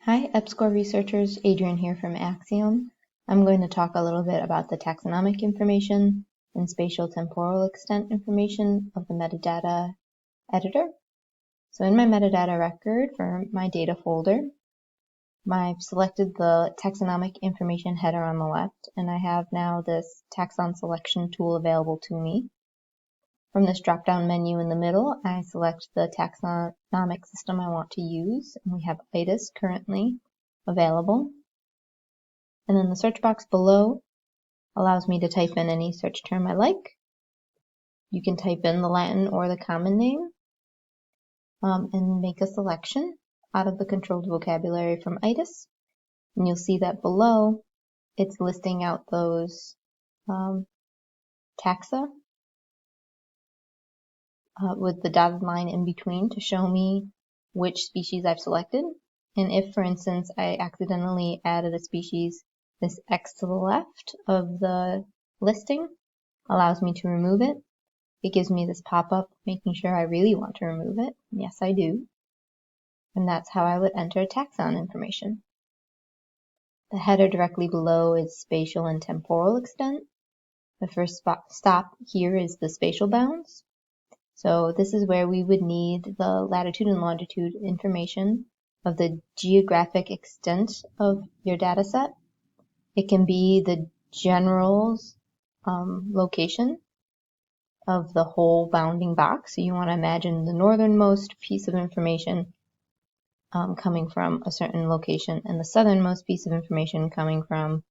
Hi, EPSCoR researchers, Adrian here from Axiom. I'm going to talk a little bit about the taxonomic information and spatial-temporal extent information of the metadata editor. So in my metadata record for my data folder, I've selected the taxonomic information header on the left, and I have now this taxon selection tool available to me. From this drop-down menu in the middle, I select the taxonomic system I want to use, and we have ITIS currently available. And then the search box below allows me to type in any search term I like. You can type in the Latin or the common name and make a selection out of the controlled vocabulary from ITIS. And you'll see that below it's listing out those taxa with the dotted line in between to show me which species I've selected. And if, for instance, I accidentally added a species, this X to the left of the listing allows me to remove it. It gives me this pop-up making sure I really want to remove it. Yes, I do. And that's how I would enter taxon information. The header directly below is spatial and temporal extent. The first stop here is the spatial bounds. So this is where we would need the latitude and longitude information of the geographic extent of your data set. It can be the general location of the whole bounding box. So you want to imagine the northernmost piece of information coming from a certain location and the southernmost piece of information coming from,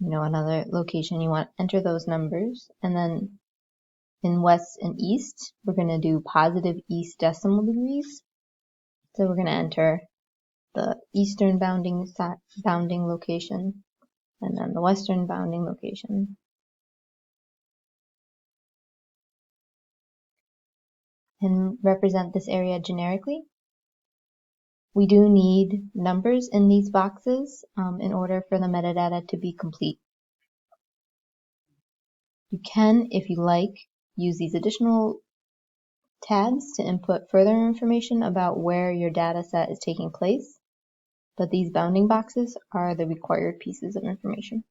another location. You want to enter those numbers, and then in west and east, we're going to do positive east decimal degrees. So we're going to enter the eastern bounding location and then the western bounding location. And represent this area generically. We do need numbers in these boxes in order for the metadata to be complete. You can, if you like, use these additional tabs to input further information about where your data set is taking place, but these bounding boxes are the required pieces of information.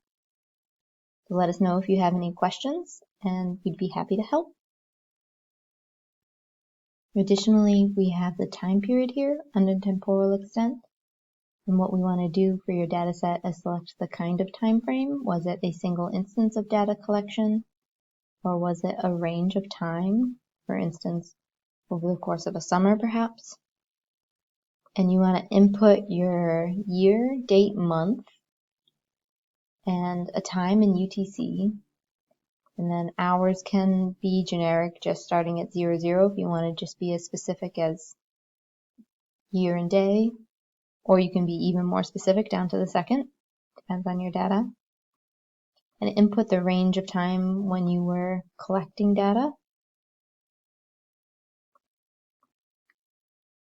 So let us know if you have any questions, and we'd be happy to help. Additionally, we have the time period here under temporal extent, and what we want to do for your data set is select the kind of time frame. Was it a single instance of data collection, or was it a range of time, for instance, over the course of a summer perhaps? And you want to input your year, date, month, and a time in UTC. And then hours can be generic, just starting at 00 if you want to just be as specific as year and day, or you can be even more specific down to the second, depends on your data. And input the range of time when you were collecting data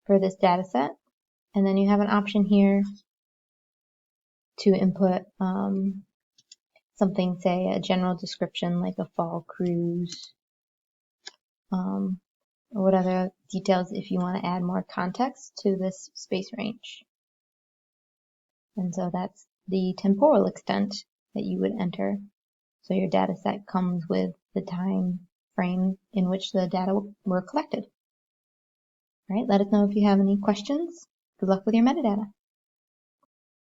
for this data set. And then you have an option here to input something, say a general description like a fall cruise, or what other details if you want to add more context to this space range. And so that's the temporal extent that you would enter. So your data set comes with the time frame in which the data were collected. All right, let us know if you have any questions. Good luck with your metadata.